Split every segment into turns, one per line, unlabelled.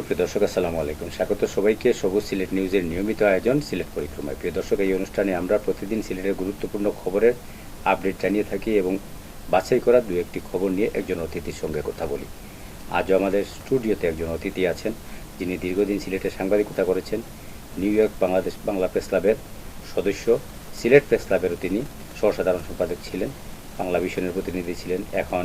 সুপ্রিয় দর্শক, আসসালামু আলাইকুম। স্বাগত সবাইকে সবুজ সিলেট নিউজের নিয়মিত আয়োজন সিলেট পরিক্রমায়। প্রিয় দর্শক, এই অনুষ্ঠানে আমরা প্রতিদিন সিলেটের গুরুত্বপূর্ণ খবরের আপডেট জানিয়ে থাকি এবং বাছাই করা দু একটি খবর নিয়ে একজন অতিথির সঙ্গে কথা বলি। আজও আমাদের স্টুডিওতে একজন অতিথি আছেন, যিনি দীর্ঘদিন সিলেটে সাংবাদিকতা করেছেন। New York Bangladesh Bangla press ক্লাবের সদস্য, সিলেট প্রেস ক্লাবেরও তিনি সহসাধারণ সম্পাদক ছিলেন, বাংলা ভিশনের প্রতিনিধি ছিলেন। এখন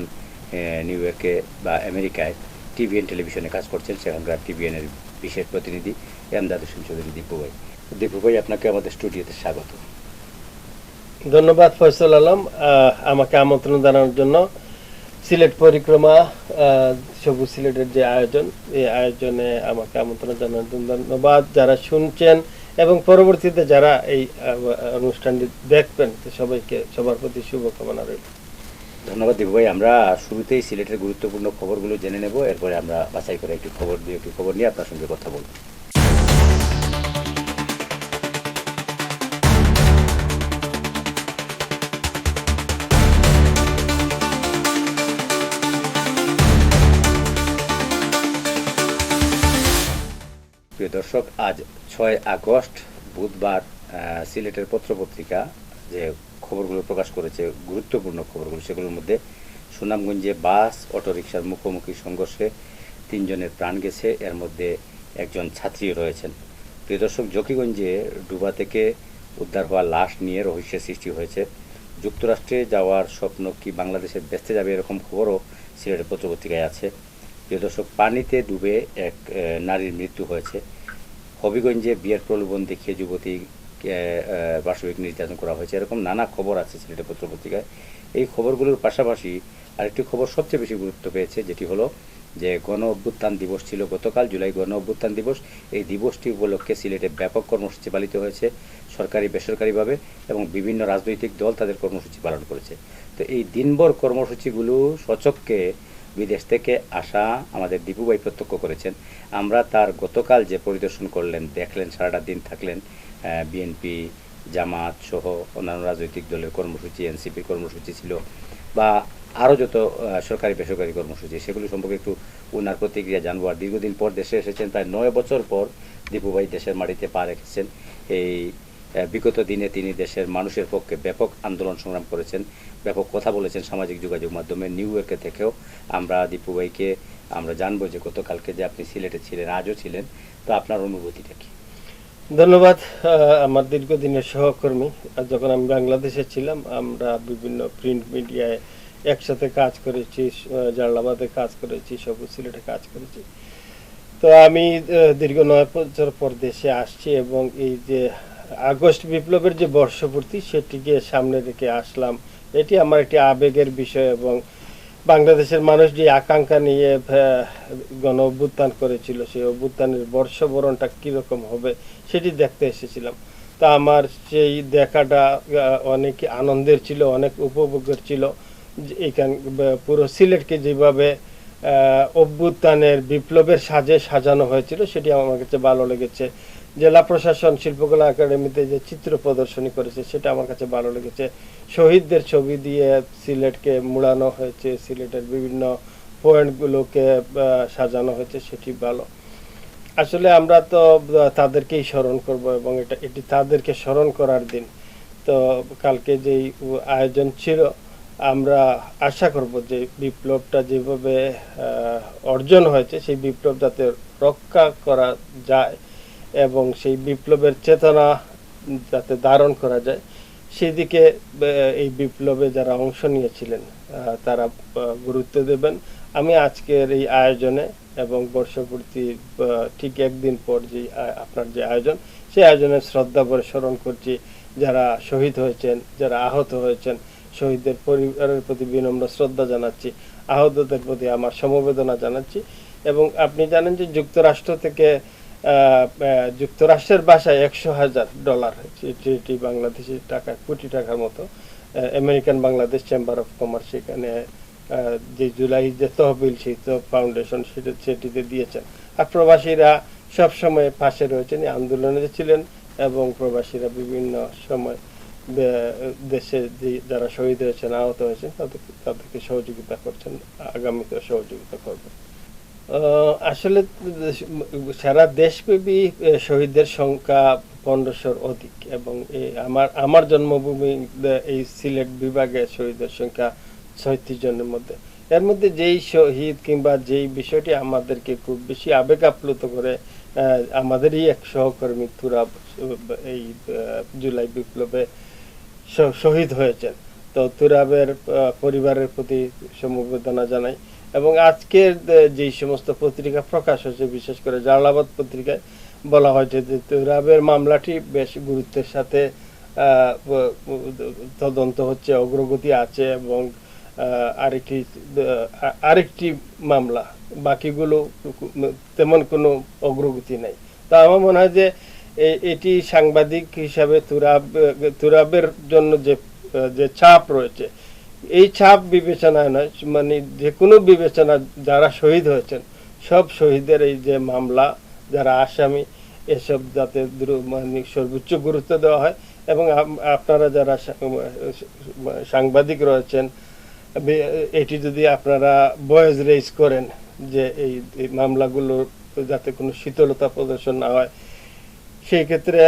নিউ ইয়র্কে বা আমেরিকায় টিভিএন টেলিভিশনে কাজ করছেন, সেখানকার টিভিএনের বিশেষ প্রতিনিধি এমদাদ হোসেন চৌধুরী দীপু ভাই। দীপু ভাই, আপনাকে আমাদের স্টুডিওতে স্বাগত।
ধন্যবাদ ফয়সাল আলম, আমাকে আমন্ত্রণ জানানোর জন্য। সিলেট পরিক্রমা সবুজ সিলেটের যে আয়োজন, এই আয়োজনে আমাকে আমন্ত্রণ জানানোর জন্য ধন্যবাদ। যারা শুনছেন এবং পরবর্তীতে যারা এই অনুষ্ঠানটি দেখবেন, সবাইকে সবার প্রতি শুভকামনা রইল।
ধন্যবাদ দীপু ভাই। আমরা শুরুতেই সিলেটের গুরুত্বপূর্ণ খবরগুলো জেনে নেব, এরপরে আমরা বাছাই করে একটি খবর নিয়ে আপনার সঙ্গে কথা বলব। প্রিয় দর্শক, আজ 6 আগস্ট বুধবার সিলেটের পত্রপত্রিকা যে খবরগুলো প্রকাশ করেছে, গুরুত্বপূর্ণ খবরগুলো, সেগুলোর মধ্যে সুনামগঞ্জে বাস অটোরিকশার মুখোমুখি সংঘর্ষে 3 জনের প্রাণ গেছে, এর মধ্যে একজন ছাত্রী রয়েছেন। প্রিয় দর্শক, জকিগঞ্জে ডুবা থেকে উদ্ধার হওয়া লাশ নিয়ে রহস্যের সৃষ্টি হয়েছে। যুক্তরাষ্ট্রে যাওয়ার স্বপ্ন কি বাংলাদেশে বেঁচতে যাবে, এরকম খবরও সিলেটের পত্রপত্রিকায় আছে। প্রিয় দর্শক, পানিতে ডুবে এক নারীর মৃত্যু হয়েছে। হবিগঞ্জে বিয়ের প্রলোভন দেখিয়ে যুবতী পাশবিক নির্যাতন করা হয়েছে। এরকম নানা খবর আছে সিলেটের পত্রপত্রিকায়। এই খবরগুলোর পাশাপাশি আরেকটি খবর সবচেয়ে বেশি গুরুত্ব পেয়েছে, যেটি হলো যে গণ অভ্যুত্থান দিবস ছিল গতকাল, জুলাই গণ অভ্যুত্থান দিবস। এই দিবসটি উপলক্ষে সিলেটে ব্যাপক কর্মসূচি পালিত হয়েছে, সরকারি বেসরকারিভাবে, এবং বিভিন্ন রাজনৈতিক দল তাদের কর্মসূচি পালন করেছে। তো এই দিনভর কর্মসূচিগুলো সচক্ষে বিদেশ থেকে আসা আমাদের দীপু ভাই প্রত্যক্ষ করেছেন। আমরা তার গতকাল যে পরিদর্শন করলেন, দেখলেন, সারাটা দিন থাকলেন, বিএনপি, জামাত সহ অন্যান্য রাজনৈতিক দলের কর্মসূচি, এনসিপির কর্মসূচি ছিল, বা আরও যত সরকারি বেসরকারি কর্মসূচি, সেগুলো সম্পর্কে একটু ওনার প্রতিক্রিয়া জানবো। আর দীর্ঘদিন পর দেশে এসেছেন, প্রায় 9 বছর পর দীপু ভাই দেশের মাটিতে পা রেখেছেন। এই বিগত দিনে তিনি দেশের মানুষের পক্ষে ব্যাপক আন্দোলন সংগ্রাম করেছেন, ব্যাপক কথা বলেছেন সামাজিক যোগাযোগ মাধ্যমে। নিউ ইয়র্কে থেকেও আমরা দীপু ভাইকে আমরা জানবো যে গতকালকে যে আপনি সিলেটে ছিলেন, আজও ছিলেন, তো আপনার অনুভূতিটা কি?
ধন্যবাদ। আমার দীর্ঘদিনের সহকর্মী, যখন আমি বাংলাদেশে ছিলাম আমরা বিভিন্ন প্রিন্ট মিডিয়ায় একসাথে কাজ করেছি, জালালাবাদে কাজ করেছি, সবুজ সিলেটে কাজ করেছি। তো আমি দীর্ঘ 9 বছর পর দেশে আসছি এবং এই যে আগস্ট বিপ্লবের যে বর্ষপূর্তি, সেটিকে সামনে রেখে আসলাম। এটি আমার একটি আবেগের বিষয় এবং বাংলাদেশের মানুষ যে আকাঙ্ক্ষা নিয়ে গণ অভ্যুত্থান করেছিল, সেই অভ্যুত্থানের বর্ষবরণটা কীরকম হবে সেটি দেখতে এসেছিলাম। তা আমার সেই দেখাটা অনেক আনন্দের ছিল, অনেক উপভোগের ছিল। এইখান পুরো সিলেটকে যেভাবে অভ্যুত্থানের বিপ্লবের সাজে সাজানো হয়েছিল, সেটি আমার কাছে ভালো লেগেছে। জেলা প্রশাসন শিল্পকলা একাডেমিতে যে চিত্র প্রদর্শনী করেছে, সেটা আমার কাছে ভালো লেগেছে। শহীদদের ছবি দিয়ে সিলেটকে মোড়ানো হয়েছে, সিলেটের বিভিন্ন পয়েন্টগুলোকে সাজানো হয়েছে, সেটি ভালো। আসলে আমরা তো তাদেরকেই স্মরণ করব এবং এটি তাদেরকে স্মরণ করার দিন। তো কালকে যেই আয়োজন ছিল, আমরা আশা করব যে বিপ্লবটা যেভাবে অর্জন হয়েছে, সেই বিপ্লব যাতে রক্ষা করা যায় এবং সেই বিপ্লবের চেতনা যাতে ধারণ করা যায়, সেদিকে এই বিপ্লবে যারা অংশ নিয়েছিলেন তারা গুরুত্ব দেবেন। আমি আজকের এই আয়োজনে এবং বর্ষপূর্তি ঠিক একদিন পর যে আপনার যে আয়োজন, সেই আয়োজনে শ্রদ্ধা করে স্মরণ করছি যারা শহীদ হয়েছেন, যারা আহত হয়েছেন। শহীদদের পরিবারের প্রতি বিনম্র শ্রদ্ধা জানাচ্ছি, আহতদের প্রতি আমার সমবেদনা জানাচ্ছি। এবং আপনি জানেন যে যুক্তরাষ্ট্র থেকে যুক্তরাষ্ট্রের ভাষায় $100,000, যেটি বাংলাদেশের টাকায় কোটি টাকার মতো, American Bangladesh chamber of commerce সেখানে যে জুলাই যে তহবিল, সেই ফাউন্ডেশন সেটিতে দিয়েছেন। আর প্রবাসীরা সবসময় পাশে রয়েছেন, আন্দোলনে ছিলেন, এবং প্রবাসীরা বিভিন্ন সময় দেশে যারা শহীদ হয়েছেন, আহত হয়েছেন, তাদেরকে সহযোগিতা করছেন, আগামীতে সহযোগিতা করবেন। আসলে সারা দেশব্যাপী শহীদদের সংখ্যা 1500-র অধিক, এবং আমার জন্মভূমি এই সিলেট বিভাগে শহীদের সংখ্যা 36 জনের মধ্যে। এর মধ্যে যেই শহীদ কিংবা যেই বিষয়টি আমাদেরকে খুব বেশি আবেগ আপ্লুত করে, আমাদেরই এক সহকর্মী তুরাব এই জুলাই বিপ্লবে শহীদ হয়েছেন। তো তুরাবের পরিবারের প্রতি সমবেদনা জানাই। এবং আজকের যেই সমস্ত পত্রিকা প্রকাশ হয়েছে, বিশেষ করে জালালাবাদ পত্রিকায় বলা হয়েছে যে তুরাবের মামলাটি বেশ গুরুত্বের সাথে তদন্ত হচ্ছে, অগ্রগতি আছে, এবং আরেকটি মামলা, বাকিগুলো তেমন কোনো অগ্রগতি নেই। তো আমার মনে হয় যে এটি সাংবাদিক হিসাবে তুরাবের জন্য যে চাপ রয়েছে, এই চাপ বিবেচনায় নয়, মানে যে কোনো বিবেচনা, যারা শহীদ হয়েছেন সব শহীদের এই যে মামলা, যারা আসামি, এসব যাতে মানে সর্বোচ্চ গুরুত্ব দেওয়া হয়। এবং আপনারা যারা সাংবাদিক রয়েছেন, এটি যদি আপনারা ভয়েস রেজ করেন যে এই মামলাগুলো যাতে কোনো শীতলতা প্রদর্শন না হয়, সেই ক্ষেত্রে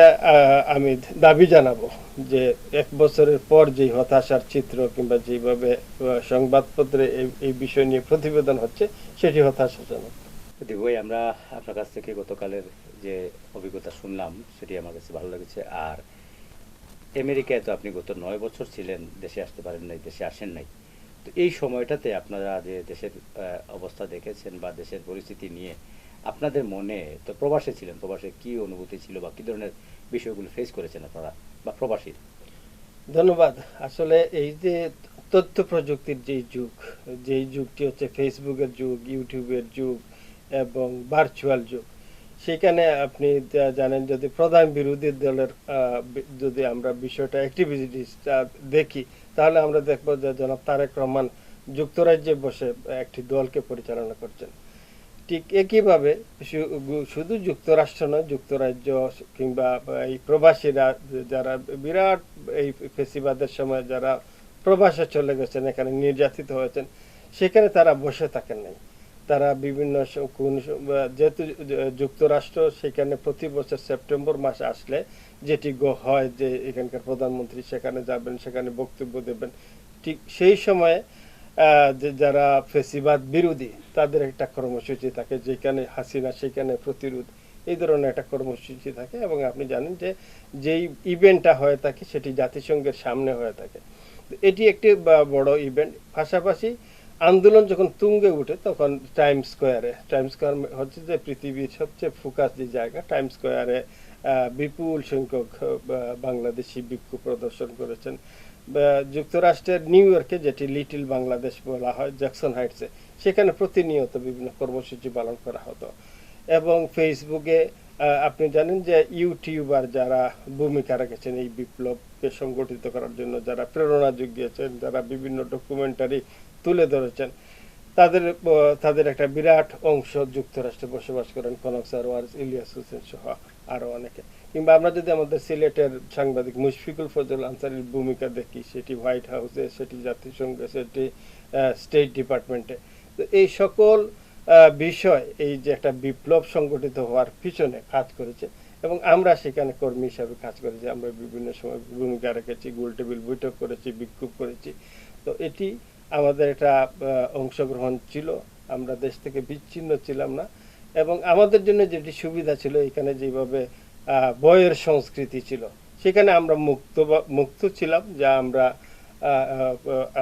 আমি দাবি জানাবো যে 1 বছরের পর যেই হতাশার চিত্র কিংবা যেভাবে সংবাদপত্রে এই বিষয় নিয়ে প্রতিবেদন হচ্ছে, সেটি হতাশাজনক।
দীপু ভাই, আমরা আপনার কাছ থেকে গতকালের যে অভিজ্ঞতা শুনলাম সেটি আমার কাছে ভালো লেগেছে। আর আমেরিকায় তো আপনি গত 9 বছর ছিলেন, দেশে আসতে পারেন নাই, দেশে আসেন নাই। তো এই সময়টাতে আপনারা যে দেশের অবস্থা দেখেছেন বা দেশের পরিস্থিতি নিয়ে আপনাদের মনে, তো প্রবাসে ছিলেন, প্রবাসে কি অনুভূতি ছিল বা কি ধরনের বিষয়গুলো ফেস করেছেন আপনারা বা প্রবাসী?
ধন্যবাদ। আসলে এই যে তথ্য প্রযুক্তির যেই যুগটি হচ্ছে ফেসবুকের যুগ, ইউটিউবের যুগ এবং ভার্চুয়াল যুগ, সেখানে আপনি জানেন, যদি প্রধান বিরোধী দলের যদি আমরা বিষয়টা অ্যাক্টিভিটিসটা দেখি, তাহলে আমরা দেখবো যে জনাব তারেক রহমান যুক্তরাজ্যে বসে একটি দলকে পরিচালনা করছেন। ঠিক একইভাবে শুধু যুক্তরাষ্ট্র নয়, যুক্তরাজ্য কিংবা এই প্রবাসীরা যারা বিরাট এই ফেসিবাদের সময় যারা প্রবাসে চলে গেছেন, এখানে নির্যাতিত হয়েছেন, সেখানে তারা বসে থাকেন নাই। তারা বিভিন্ন যেহেতু যুক্তরাষ্ট্র, সেখানে প্রতি বছর সেপ্টেম্বর মাসে আসলে যেটি হয় যে এখানকার প্রধানমন্ত্রী সেখানে যাবেন, সেখানে বক্তব্য দেবেন। ঠিক সেই সময়ে যারা ফেসিবাদ বিরোধী, তাদের একটা কর্মসূচি থাকে, যেখানে হাসিনা সেখানে প্রতিরোধ, এই ধরনের একটা কর্মসূচি থাকে। এবং আপনি জানেন যে যেই ইভেন্টটা হয়ে থাকে সেটি জাতিসংঘের সামনে হয়ে থাকে। এটি একটি বড় ইভেন্ট। পাশাপাশি আন্দোলন যখন তুঙ্গে উঠে, তখন টাইম স্কোয়ার হচ্ছে যে পৃথিবীর সবচেয়ে ফোকাস যে জায়গা, টাইম স্কোয়ারে বিপুল সংখ্যক বাংলাদেশি বিক্ষোভ প্রদর্শন করেছেন। যুক্তরাষ্ট্রের নিউ ইয়র্কে, যেটি লিটল বাংলাদেশ বলা হয়, জ্যাকসন হাইটসে, সেখানে প্রতিনিয়ত বিভিন্ন কর্মসূচি পালন করা হতো। এবং ফেসবুকে আপনি জানেন যে ইউটিউবার যারা ভূমিকা রেখেছেন এই বিপ্লবকে সংগঠিত করার জন্য, যারা প্রেরণা জুগিয়েছেন, যারা বিভিন্ন ডকুমেন্টারি তুলে ধরেছেন, তাদের একটা বিরাট অংশ যুক্তরাষ্ট্রে বসবাস করেন, কনক সারওয়ার, ইলিয়াস হোসেন সহ আরো অনেকে। কিংবা আমরা যদি আমাদের সিলেটের সাংবাদিক মুশফিকুল ফজল আনসারির ভূমিকা দেখি, সেটি হোয়াইট হাউসে, সেটি জাতিসংঘে, সেটি স্টেট ডিপার্টমেন্টে। তো এই সকল বিষয়, এই যে একটা বিপ্লব সংগঠিত হওয়ার পিছনে কাজ করেছে, এবং আমরা সেখানে কর্মী হিসাবে কাজ করেছি। আমরা বিভিন্ন সময় ভূমিকা রেখেছি, গোলটেবিল বৈঠক করেছি, বিক্ষোভ করেছি। তো এটি আমাদের একটা অংশগ্রহণ ছিল, আমরা দেশ থেকে বিচ্ছিন্ন ছিলাম না। এবং আমাদের জন্য যেটি সুবিধা ছিল, এখানে যেভাবে বইয়ের সংস্কৃতি ছিল, সেখানে আমরা মুক্ত ছিলাম, যা আমরা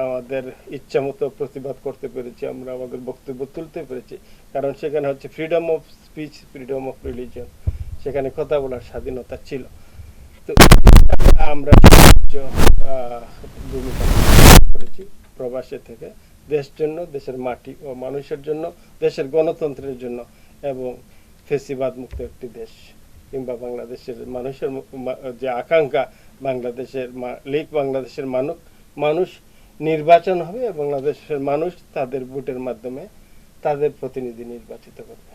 আমাদের ইচ্ছা মতো প্রতিবাদ করতে পেরেছি, আমরা আমাদের বক্তব্য তুলতে পেরেছি। কারণ সেখানে হচ্ছে freedom of speech, freedom of religion, সেখানে কথা বলার স্বাধীনতা ছিল। তো আমরা ভূমিকা করেছি প্রবাসে থেকে, দেশের জন্য, দেশের মাটি ও মানুষের জন্য, দেশের গণতন্ত্রের জন্য, এবং ফেসিবাদ মুক্ত একটি দেশ, কিংবা বাংলাদেশের মানুষের যে আকাঙ্ক্ষা, বাংলাদেশের মানুষ নির্বাচন হবে, এবং বাংলাদেশের মানুষ তাদের ভোটের মাধ্যমে তাদের প্রতিনিধি নির্বাচিত করবে।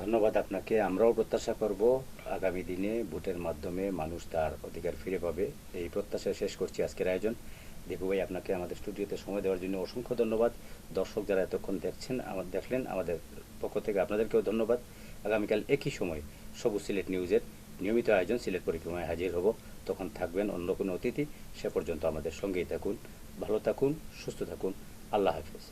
ধন্যবাদ আপনাকে। আমরাও প্রত্যাশা করব আগামী দিনে ভোটের মাধ্যমে মানুষ তার অধিকার ফিরে পাবে, এই প্রত্যাশা শেষ করছি আজকের আয়োজন। দীপু ভাই, আপনাকে আমাদের স্টুডিওতে সময় দেওয়ার জন্য অসংখ্য ধন্যবাদ। দর্শক যারা এতক্ষণ দেখলেন আমাদের পক্ষ থেকে আপনাদেরকেও ধন্যবাদ। আগামীকাল একই সময় সবুজ সিলেট নিউজের নিয়মিত আয়োজন সিলেট পরিক্রমায় হাজির হব। তখন থাকবেন অন্য কোনো অতিথি। সে পর্যন্ত আমাদের সঙ্গেই থাকুন। ভালো থাকুন, সুস্থ থাকুন। আল্লাহ হাফেজ।